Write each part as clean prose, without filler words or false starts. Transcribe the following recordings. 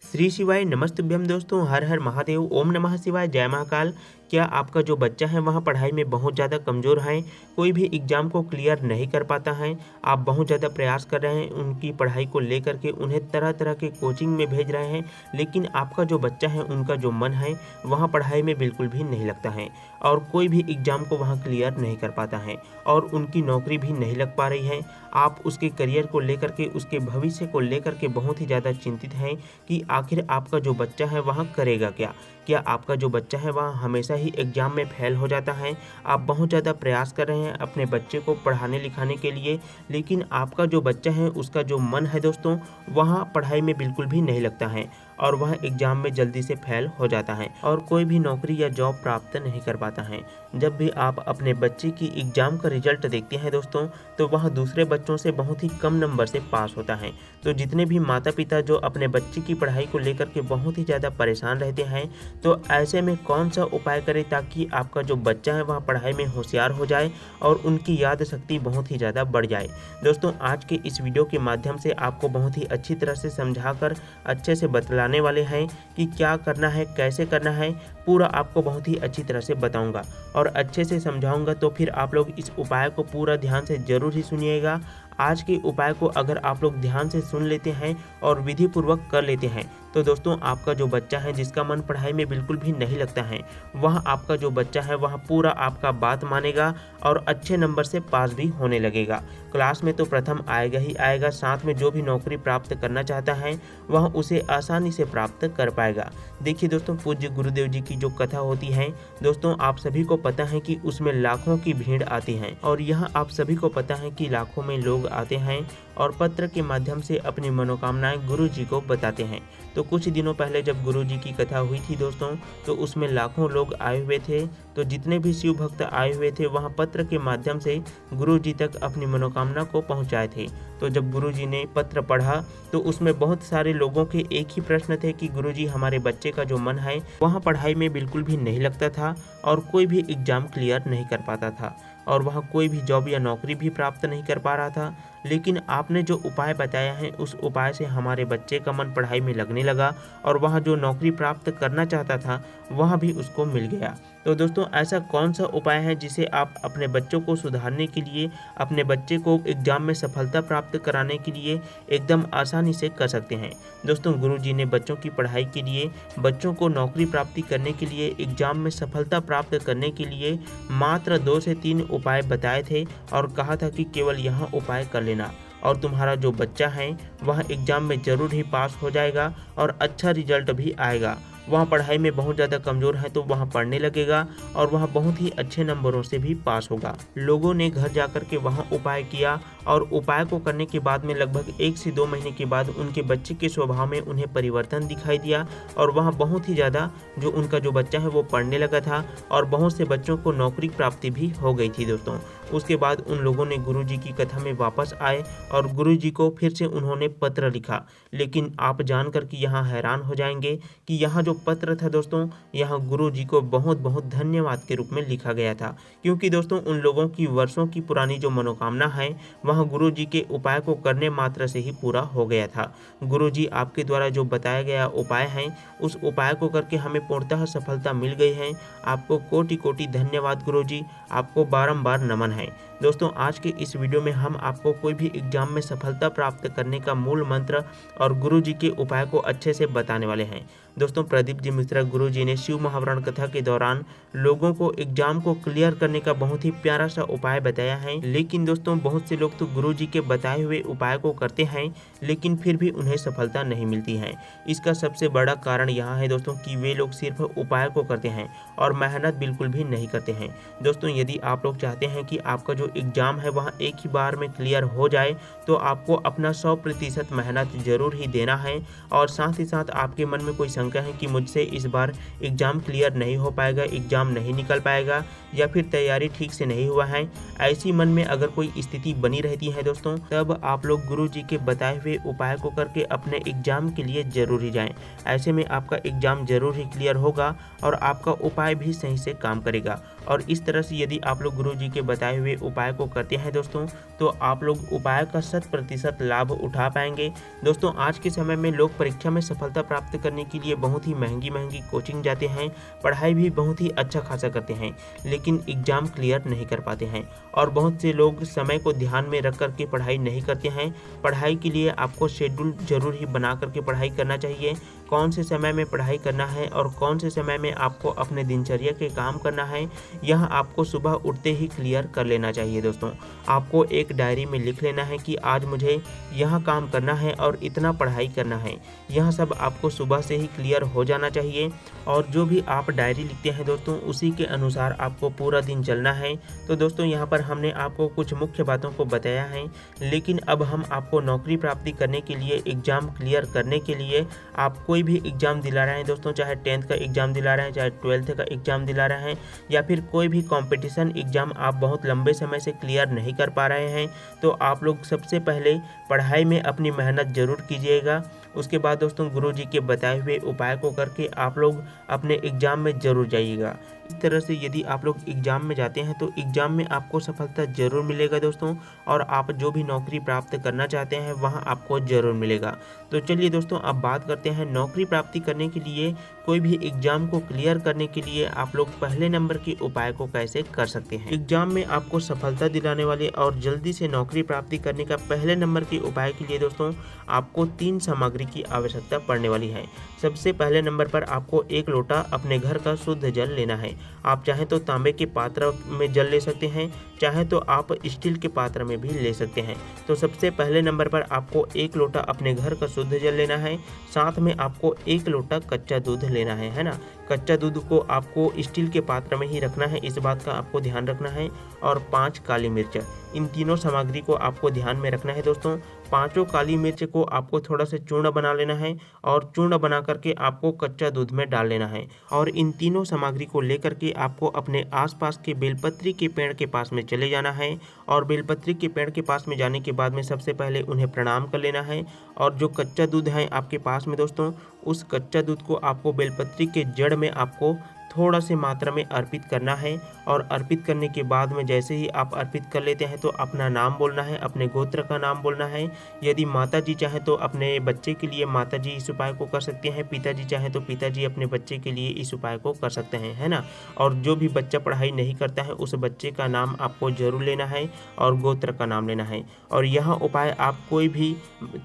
श्री शिवाय नमस्तुभ्यम दोस्तों, हर हर महादेव, ओम नमः शिवाय, जय महाकाल। क्या आपका जो बच्चा है वह पढ़ाई में बहुत ज़्यादा कमज़ोर है, कोई भी एग्ज़ाम को क्लियर नहीं कर पाता है, आप बहुत ज़्यादा प्रयास कर रहे हैं उनकी पढ़ाई को लेकर के, उन्हें तरह तरह के कोचिंग में भेज रहे हैं, लेकिन आपका जो बच्चा है उनका जो मन है वहाँ पढ़ाई में बिल्कुल भी नहीं लगता है और कोई भी एग्ज़ाम को वहाँ क्लियर नहीं कर पाता है और उनकी नौकरी भी नहीं लग पा रही है। आप उसके करियर को लेकर के, उसके भविष्य को लेकर के बहुत ही ज़्यादा चिंतित हैं कि आखिर आपका जो बच्चा है वह करेगा क्या। क्या आपका जो बच्चा है वह हमेशा ही एग्ज़ाम में फेल हो जाता है। आप बहुत ज़्यादा प्रयास कर रहे हैं अपने बच्चे को पढ़ाने लिखाने के लिए, लेकिन आपका जो बच्चा है उसका जो मन है दोस्तों वहाँ पढ़ाई में बिल्कुल भी नहीं लगता है और वह एग्ज़ाम में जल्दी से फेल हो जाता है और कोई भी नौकरी या जॉब प्राप्त नहीं कर पाता है। जब भी आप अपने बच्चे की एग्ज़ाम का रिजल्ट देखते हैं दोस्तों, तो वह दूसरे बच्चों से बहुत ही कम नंबर से पास होता है। तो जितने भी माता पिता जो अपने बच्चे की पढ़ाई को लेकर के बहुत ही ज़्यादा परेशान रहते हैं, तो ऐसे में कौन सा उपाय करें ताकि आपका जो बच्चा है वह पढ़ाई में होशियार हो जाए और उनकी याद शक्ति बहुत ही ज़्यादा बढ़ जाए। दोस्तों, आज के इस वीडियो के माध्यम से आपको बहुत ही अच्छी तरह से समझाकर अच्छे से बतलाने वाले हैं कि क्या करना है, कैसे करना है, पूरा आपको बहुत ही अच्छी तरह से बताऊंगा और अच्छे से समझाऊंगा। तो फिर आप लोग इस उपाय को पूरा ध्यान से ज़रूर ही सुनिएगा। आज के उपाय को अगर आप लोग ध्यान से सुन लेते हैं और विधि पूर्वक कर लेते हैं, तो दोस्तों आपका जो बच्चा है जिसका मन पढ़ाई में बिल्कुल भी नहीं लगता है, वह आपका जो बच्चा है वह पूरा आपका बात मानेगा और अच्छे नंबर से पास भी होने लगेगा। क्लास में तो प्रथम आएगा ही आएगा, साथ में जो भी नौकरी प्राप्त करना चाहता है वह उसे आसानी से प्राप्त कर पाएगा। देखिए दोस्तों, पूज्य गुरुदेव जी की जो कथा होती है दोस्तों, आप सभी को पता है कि उसमें लाखों की भीड़ आती है और यह आप सभी को पता है कि लाखों में लोग आते हैं और पत्र के माध्यम से अपनी मनोकामनाएं गुरु जी को बताते हैं। तो कुछ दिनों पहले जब गुरु जी की कथा हुई थी दोस्तों, तो उसमें लाखों लोग आए हुए थे। तो जितने भी शिव भक्त आए हुए थे वहाँ पत्र के माध्यम से गुरु जी तक अपनी मनोकामना को पहुँचाए थे। तो जब गुरु जी ने पत्र पढ़ा तो उसमें बहुत सारे लोगों के एक ही प्रश्न थे कि गुरु जी, हमारे बच्चे का जो मन है वहाँ पढ़ाई में बिल्कुल भी नहीं लगता था और कोई भी एग्ज़ाम क्लियर नहीं कर पाता था और वह कोई भी जॉब या नौकरी भी प्राप्त नहीं कर पा रहा था, लेकिन आपने जो उपाय बताया है उस उपाय से हमारे बच्चे का मन पढ़ाई में लगने लगा और वह जो नौकरी प्राप्त करना चाहता था वह भी उसको मिल गया। तो दोस्तों, ऐसा कौन सा उपाय है जिसे आप अपने बच्चों को सुधारने के लिए, अपने बच्चे को एग्ज़ाम में सफलता प्राप्त कराने के लिए एकदम आसानी से कर सकते हैं। दोस्तों, गुरुजी ने बच्चों की पढ़ाई के लिए, बच्चों को नौकरी प्राप्ति करने के लिए, एग्ज़ाम में सफलता प्राप्त करने के लिए मात्र 2 से 3 उपाय बताए थे और कहा था कि केवल यह उपाय कर लेना और तुम्हारा जो बच्चा है वह एग्ज़ाम में ज़रूर ही पास हो जाएगा और अच्छा रिजल्ट भी आएगा। वह पढ़ाई में बहुत ज़्यादा कमज़ोर है तो वह पढ़ने लगेगा और वह बहुत ही अच्छे नंबरों से भी पास होगा। लोगों ने घर जाकर के वहाँ उपाय किया और उपाय को करने के बाद में लगभग 1 से 2 महीने के बाद उनके बच्चे के स्वभाव में उन्हें परिवर्तन दिखाई दिया और वह बहुत ही ज़्यादा जो उनका जो बच्चा है वो पढ़ने लगा था और बहुत से बच्चों को नौकरी प्राप्ति भी हो गई थी दोस्तों। उसके बाद उन लोगों ने गुरुजी की कथा में वापस आए और गुरुजी को फिर से उन्होंने पत्र लिखा। लेकिन आप जानकर कि यहाँ हैरान हो जाएंगे कि यहाँ जो पत्र था दोस्तों, यहाँ गुरुजी को बहुत बहुत धन्यवाद के रूप में लिखा गया था, क्योंकि दोस्तों उन लोगों की वर्षों की पुरानी जो मनोकामना है वह गुरुजी के उपाय को करने मात्र से ही पूरा हो गया था। गुरुजी आपके द्वारा जो बताया गया उपाय है उस उपाय को करके हमें पूर्णतः सफलता मिल गई है। आपको कोटि कोटि धन्यवाद गुरुजी, आपको बारंबार नमन है। दोस्तों, आज के इस वीडियो में हम आपको कोई भी एग्जाम में सफलता प्राप्त करने का मूल मंत्र और गुरुजी के उपाय को अच्छे से बताने वाले हैं। दोस्तों, प्रदीप जी मिश्रा गुरुजी ने शिव महापुराण कथा के दौरान लोगों को एग्जाम को क्लियर करने का बहुत ही प्यारा सा उपाय बताया है। लेकिन दोस्तों, बहुत से लोग तो गुरुजी के बताए हुए उपाय को करते हैं लेकिन फिर भी उन्हें सफलता नहीं मिलती है। इसका सबसे बड़ा कारण यह है दोस्तों कि वे लोग सिर्फ उपाय को करते हैं और मेहनत बिल्कुल भी नहीं करते हैं। दोस्तों, यदि आप लोग चाहते हैं कि आपका जो एग्जाम है वह एक ही बार में क्लियर हो जाए तो आपको अपना 100% मेहनत जरूर ही देना है और साथ ही साथ आपके मन में कोई शंका है कि मुझसे इस बार एग्जाम क्लियर नहीं हो पाएगा, एग्जाम नहीं निकल पाएगा या फिर तैयारी ठीक से नहीं हुआ है, ऐसी मन में अगर कोई स्थिति बनी रहती है दोस्तों, तब आप लोग गुरुजी के बताए हुए उपाय को करके अपने एग्जाम के लिए जरूर ही जाएं। ऐसे में आपका एग्जाम जरूर ही क्लियर होगा और आपका उपाय भी सही से काम करेगा। और इस तरह से यदि आप लोग गुरुजी के बताए हुए उपाय को करते हैं दोस्तों, तो आप लोग उपाय का 100% लाभ उठा पाएंगे। दोस्तों आज के समय में लोग परीक्षा में सफलता प्राप्त करने के लिए बहुत ही महंगी कोचिंग जाते हैं, पढ़ाई भी बहुत ही अच्छा खासा करते हैं, लेकिन एग्ज़ाम क्लियर नहीं कर पाते हैं। और बहुत से लोग समय को ध्यान में रख करके पढ़ाई नहीं करते हैं। पढ़ाई के लिए आपको शेड्यूल जरूर ही बना करके पढ़ाई करना चाहिए। कौन से समय में पढ़ाई करना है और कौन से समय में आपको अपने दिनचर्या के काम करना है, यह आपको सुबह उठते ही क्लियर कर लेना चाहिए। दोस्तों आपको एक डायरी में लिख लेना है कि आज मुझे यह काम करना है और इतना पढ़ाई करना है। यह सब आपको सुबह से ही क्लियर हो जाना चाहिए। और जो भी आप डायरी लिखते हैं दोस्तों, उसी के अनुसार आपको पूरा दिन चलना है। तो दोस्तों यहाँ पर हमने आपको कुछ मुख्य बातों को बताया है, लेकिन अब हम आपको नौकरी प्राप्ति करने के लिए, एग्ज़ाम क्लियर करने के लिए, आप कोई भी एग्ज़ाम दिला रहे हैं दोस्तों, चाहे 10th का एग्ज़ाम दिला रहे हैं, चाहे 12th का एग्ज़ाम दिला रहे हैं, या फिर कोई भी कंपटीशन एग्ज़ाम आप बहुत लंबे समय से क्लियर नहीं कर पा रहे हैं, तो आप लोग सबसे पहले पढ़ाई में अपनी मेहनत ज़रूर कीजिएगा। उसके बाद दोस्तों गुरुजी के बताए हुए उपाय को करके आप लोग अपने एग्ज़ाम में ज़रूर जाइएगा। इस तरह से यदि आप लोग एग्ज़ाम में जाते हैं तो एग्ज़ाम में आपको सफलता ज़रूर मिलेगा दोस्तों, और आप जो भी नौकरी प्राप्त करना चाहते हैं वहाँ आपको ज़रूर मिलेगा। तो चलिए दोस्तों अब बात करते हैं नौकरी प्राप्ति करने के लिए, कोई भी एग्ज़ाम को क्लियर करने के लिए आप लोग पहले नंबर के उपाय को कैसे कर सकते हैं। एग्ज़ाम में आपको सफलता दिलाने वाले और जल्दी से नौकरी प्राप्ति करने का पहले नंबर के उपाय के लिए दोस्तों आपको 3 सामग्री की आवश्यकता पड़ने वाली है। सबसे पहले नंबर पर आपको 1 लोटा अपने घर का शुद्ध जल लेना है। आप चाहें तो तांबे के पात्र में जल ले सकते हैं, चाहे तो आप स्टील के पात्र में भी ले सकते हैं। तो सबसे पहले नंबर पर आपको 1 लोटा अपने घर का शुद्ध जल लेना है, साथ में आपको 1 लोटा कच्चा दूध लेना है ना। कच्चा दूध को आपको स्टील के पात्र में ही रखना है, इस बात का आपको ध्यान रखना है। और 5 काली मिर्च, इन तीनों सामग्री को आपको ध्यान में रखना है दोस्तों। 5 काली मिर्च को आपको थोड़ा सा चूर्ण बना लेना है और चूर्ण बना करके आपको कच्चा दूध में डाल लेना है। और इन तीनों सामग्री को लेकर के आपको अपने आसपास के बेलपत्री के पेड़ के पास में चले जाना है। और बेलपत्री के पेड़ के पास में जाने के बाद में सबसे पहले उन्हें प्रणाम कर लेना है। और जो कच्चा दूध है आपके पास में दोस्तों, उस कच्चा दूध को आपको बेलपत्री के जड़ में आपको थोड़ा से मात्रा में अर्पित करना है। और अर्पित करने के बाद में जैसे ही आप अर्पित कर लेते हैं तो अपना नाम बोलना है, अपने गोत्र का नाम बोलना है। यदि माताजी चाहे तो अपने बच्चे के लिए माताजी इस उपाय को कर सकते हैं, पिताजी चाहे तो पिताजी अपने बच्चे के लिए इस उपाय को कर सकते हैं, है ना। और जो भी बच्चा पढ़ाई नहीं करता है उस बच्चे का नाम आपको जरूर लेना है और गोत्र का नाम लेना है। और यह उपाय आप कोई भी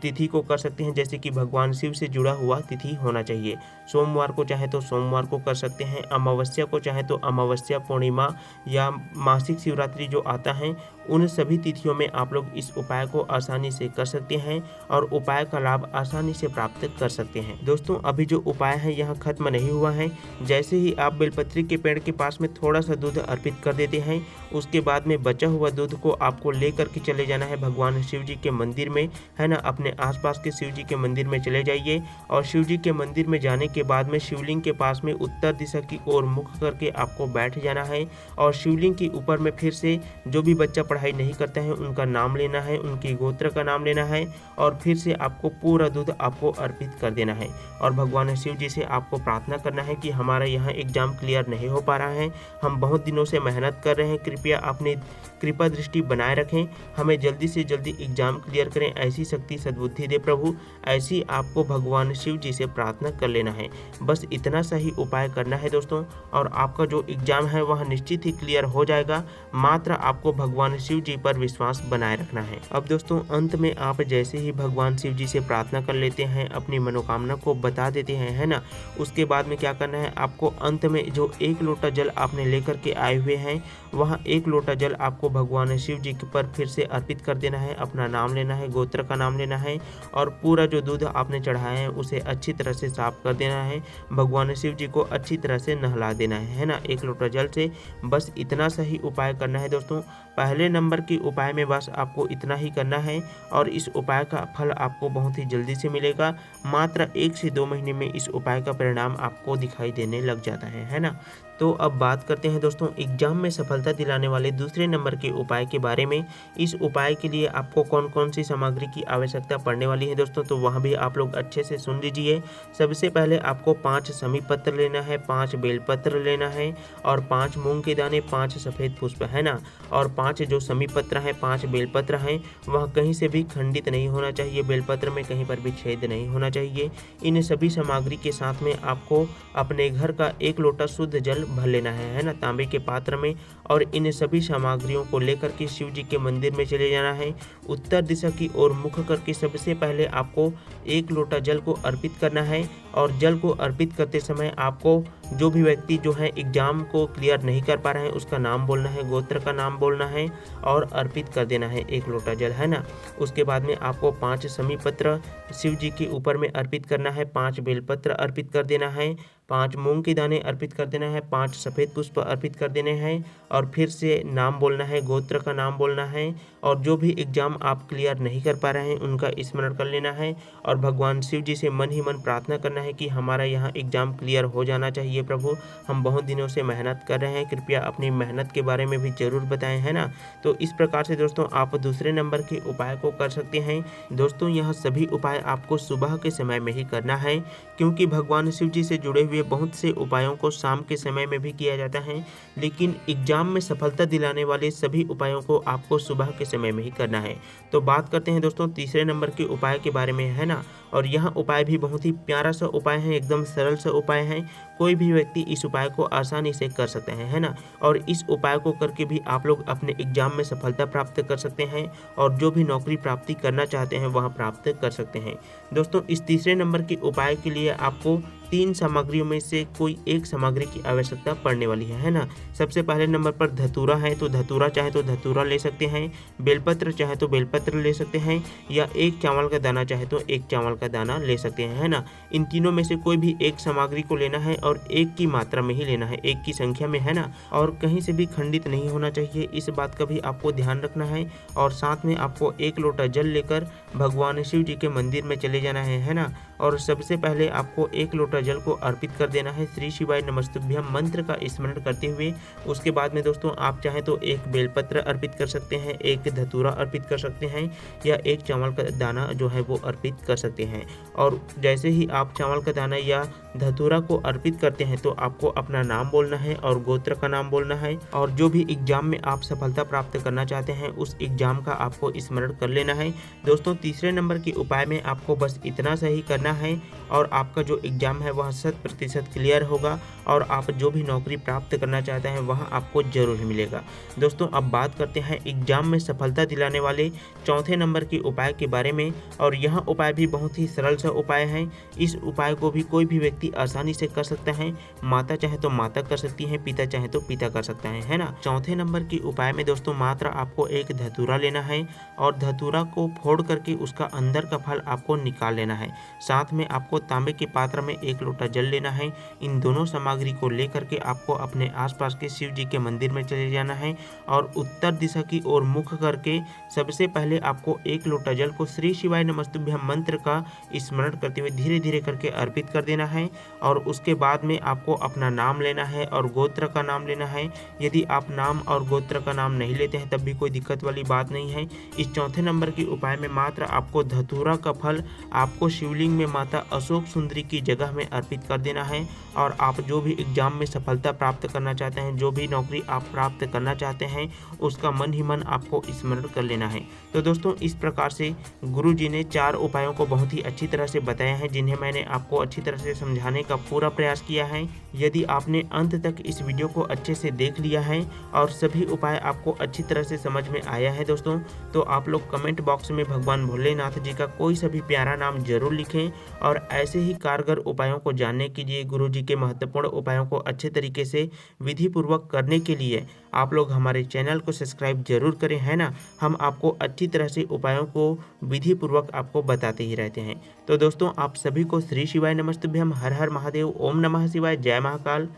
तिथि को कर सकते हैं, जैसे कि भगवान शिव से जुड़ा हुआ तिथि होना चाहिए। सोमवार को चाहे तो सोमवार को कर सकते हैं, अमावस्या को चाहे तो अमावस्या, पूर्णिमा या मासिक शिवरात्रि जो आता है, उन सभी तिथियों में आप लोग इस उपाय को आसानी से कर सकते हैं और उपाय का लाभ आसानी से प्राप्त कर सकते हैं। दोस्तों अभी जो उपाय है यह खत्म नहीं हुआ है। जैसे ही आप बेलपत्री के पेड़ के पास में थोड़ा सा दूध अर्पित कर देते हैं, उसके बाद में बचा हुआ दूध को आपको ले करके चले जाना है भगवान शिव जी के मंदिर में, है ना। अपने आसपास के शिव जी के मंदिर में चले जाइए और शिव जी के मंदिर में जाने के बाद में शिवलिंग के पास में उत्तर दिशा की ओर मुख करके आपको बैठ जाना है। और शिवलिंग के ऊपर में फिर से जो भी बच्चा पढ़ाई नहीं करता है उनका नाम लेना है, उनकी गोत्र का नाम लेना है और फिर से आपको पूरा दूध आपको अर्पित कर देना है। और भगवान शिव जी से आपको प्रार्थना करना है कि हमारा यहाँ एग्जाम क्लियर नहीं हो पा रहा है, हम बहुत दिनों से मेहनत कर रहे हैं, कृपया अपनी कृपा दृष्टि बनाए रखें, हमें जल्दी से जल्दी एग्जाम क्लियर करें, ऐसी शक्ति सद्बुद्धि दे प्रभु। ऐसी आपको भगवान शिव जी से प्रार्थना कर लेना है। बस इतना सा ही उपाय करना है दोस्तों, और आपका जो एग्जाम है वह निश्चित ही क्लियर हो जाएगा। मात्र आपको भगवान शिव जी पर विश्वास बनाए रखना है। अब दोस्तों अंत में आप जैसे ही भगवान शिव जी से प्रार्थना कर लेते हैं, अपनी मनोकामना को बता देते हैं, है ना, उसके बाद में क्या करना है, आपको अंत में जो 1 लोटा जल आपने लेकर के आए हुए हैं, वहाँ 1 लोटा जल आपको भगवान शिव जी पर फिर से अर्पित कर देना है। अपना नाम लेना है, गोत्र का नाम लेना है और पूरा जो दूध आपने चढ़ाया है उसे अच्छी तरह से साफ कर देना है। भगवान शिव जी को अच्छी तरह से नहला देना है ना, 1 लोटा जल से। बस इतना सही उपाय करना है दोस्तों। पहले नंबर के उपाय में बस आपको इतना ही करना है और इस उपाय का फल आपको बहुत ही जल्दी से मिलेगा। मात्र 1 से 2 महीने में इस उपाय का परिणाम आपको दिखाई देने लग जाता है ना। तो अब बात करते हैं दोस्तों एग्जाम में सफलता दिलाने वाले दूसरे नंबर के उपाय के बारे में। इस उपाय के लिए आपको कौन कौन सी सामग्री की आवश्यकता पड़ने वाली है दोस्तों, तो वहाँ भी आप लोग अच्छे से सुन लीजिए। सबसे पहले आपको 5 समी पत्र लेना है, 5 बेलपत्र लेना है और 5 मूंग के दाने, 5 सफ़ेद पुष्प, है ना, और 5 जो जो समीपत्र हैं, 5 बेलपत्र हैं, वह कहीं से भी खंडित नहीं होना चाहिए। बेलपत्र में कहीं पर भी छेद नहीं होना चाहिए। इन सभी सामग्री के साथ में आपको अपने घर का 1 लोटा शुद्ध जल भर लेना है ना, तांबे के पात्र में। और इन सभी सामग्रियों को लेकर के शिव जी के मंदिर में चले जाना है। उत्तर दिशा की ओर मुख करके सबसे पहले आपको 1 लोटा जल को अर्पित करना है। और जल को अर्पित करते समय आपको जो भी व्यक्ति जो है एग्जाम को क्लियर नहीं कर पा रहे हैं उसका नाम बोलना है, गोत्र का नाम बोलना है और अर्पित कर देना है 1 लोटा जल, है ना। उसके बाद में आपको 5 समीपत्र शिव जी के ऊपर में अर्पित करना है, 5 बेलपत्र अर्पित कर देना है, 5 मूंग के दाने अर्पित कर देना है, 5 सफ़ेद पुष्प अर्पित कर देने हैं। और फिर से नाम बोलना है, गोत्र का नाम बोलना है। और जो भी एग्ज़ाम आप क्लियर नहीं कर पा रहे हैं उनका स्मरण कर लेना है। और भगवान शिव जी से मन ही मन प्रार्थना करना है कि हमारा यहाँ एग्ज़ाम क्लियर हो जाना चाहिए प्रभु, हम बहुत दिनों से मेहनत कर रहे हैं, कृपया अपनी मेहनत के बारे में भी ज़रूर बताएं, है ना। तो इस प्रकार से दोस्तों आप दूसरे नंबर के उपाय को कर सकते हैं। दोस्तों यह सभी उपाय आपको सुबह के समय में ही करना है, क्योंकि भगवान शिव जी से जुड़े हुए बहुत से उपायों को शाम के समय में भी किया जाता है, लेकिन एग्जाम में सफलता दिलाने वाले सभी उपायों को आपको सुबह के समय में ही करना है। तो बात करते हैं दोस्तों तीसरे नंबर के उपाय के बारे में, है ना। और यह उपाय भी बहुत ही प्यारा सा उपाय है, एकदम सरल सा उपाय है। कोई भी व्यक्ति इस उपाय को आसानी से कर सकते हैं, है ना। और इस उपाय को करके भी आप लोग अपने एग्जाम में सफलता प्राप्त कर सकते हैं और जो भी नौकरी प्राप्ति करना चाहते हैं वह प्राप्त कर सकते हैं। दोस्तों इस तीसरे नंबर के उपाय के लिए आपको 3 सामग्रियों में से कोई एक सामग्री की आवश्यकता पड़ने वाली है ना। सबसे पहले नंबर पर धतूरा है, तो धतूरा चाहे तो धतूरा ले सकते हैं, बेलपत्र चाहे तो बेलपत्र ले सकते हैं, या 1 चावल का दाना चाहे तो 1 चावल का दाना ले सकते हैं, है ना। इन तीनों में से कोई भी एक सामग्री को लेना है और 1 की मात्रा में ही लेना है, 1 की संख्या में, है ना। और कहीं से भी खंडित नहीं होना चाहिए, इस बात का भी आपको ध्यान रखना है। और साथ में आपको 1 लोटा जल लेकर भगवान शिव जी के मंदिर में चले जाना है ना। और सबसे पहले आपको 1 लोटा जल को अर्पित कर देना है श्री शिवाय नमस्तुभ्यम मंत्र का स्मरण करते हुए। उसके बाद में दोस्तों आप चाहें तो 1 बेलपत्र अर्पित कर सकते हैं, 1 धतूरा अर्पित कर सकते हैं, या 1 चावल का दाना जो है वो अर्पित कर सकते हैं। और जैसे ही आप चावल का दाना या धतूरा को अर्पित करते हैं तो आपको अपना नाम बोलना है और गोत्र का नाम बोलना है। और जो भी एग्जाम में आप सफलता प्राप्त करना चाहते हैं उस एग्जाम का आपको स्मरण कर लेना है। दोस्तों तीसरे नंबर के उपाय में आपको बस इतना सही करना है और आपका जो एग्जाम है वह 100% क्लियर होगा और आप जो भी नौकरी प्राप्त करना चाहते हैं वह आपको जरूर मिलेगा। दोस्तों अब बात करते हैं एग्जाम में सफलता दिलाने वाले चौथे नंबर के उपाय के बारे में। और यह उपाय भी बहुत ही सरल सा उपाय है। इस उपाय को भी कोई भी व्यक्ति आसानी से कर सकता है, माता चाहे तो माता कर सकती है, पिता चाहे तो पिता कर सकता है ना। चौथे नंबर के उपाय में दोस्तों मात्र आपको 1 धतूरा लेना है और धतूरा को फोड़ करके उसका अंदर का फल आपको निकाल लेना है। साथ में आपको तांबे के पात्र में 1 लोटा जल लेना है। इन दोनों सामग्री को लेकर के आपको अपने आसपास के शिव जी के मंदिर में चले जाना है और उत्तर दिशा की ओर मुख करके सबसे पहले आपको 1 लोटा जल को श्री शिवाय नमस्तुभ्यम मंत्र का स्मरण करते हुए धीरे धीरे करके अर्पित कर देना है। और उसके बाद में आपको अपना नाम लेना है और गोत्र का नाम लेना है। यदि आप नाम और गोत्र का नाम नहीं लेते हैं तब भी कोई दिक्कत वाली बात नहीं है। इस चौथे नंबर के उपाय में मात्र आपको धतूरा का फल आपको शिवलिंग में माता अशोक सुंदरी की जगह में अर्पित कर देना है। और आप जो भी एग्जाम में सफलता प्राप्त करना चाहते हैं, जो भी नौकरी आप प्राप्त करना चाहते हैं उसका मन ही मन आपको स्मरण कर लेना है। तो दोस्तों इस प्रकार से गुरु जी ने 4 उपायों को बहुत ही अच्छी तरह से बताया है, जिन्हें मैंने आपको अच्छी तरह से समझाने का पूरा प्रयास किया है। यदि आपने अंत तक इस वीडियो को अच्छे से देख लिया है और सभी उपाय आपको अच्छी तरह से समझ में आया है दोस्तों, तो आप लोग कमेंट बॉक्स में भगवान भोलेनाथ जी का कोई सा भी प्यारा नाम जरूर लिखें। और ऐसे ही कारगर उपायों को जानने के लिए, गुरु जी के महत्वपूर्ण उपायों को अच्छे तरीके से विधि पूर्वक करने के लिए आप लोग हमारे चैनल को सब्सक्राइब जरूर करें, है ना। हम आपको अच्छी तरह से उपायों को विधि पूर्वक आपको बताते ही रहते हैं। तो दोस्तों आप सभी को श्री शिवाय नमस्तुभ्यम, हर हर महादेव, ओम नमः शिवाय, जय महाकाल।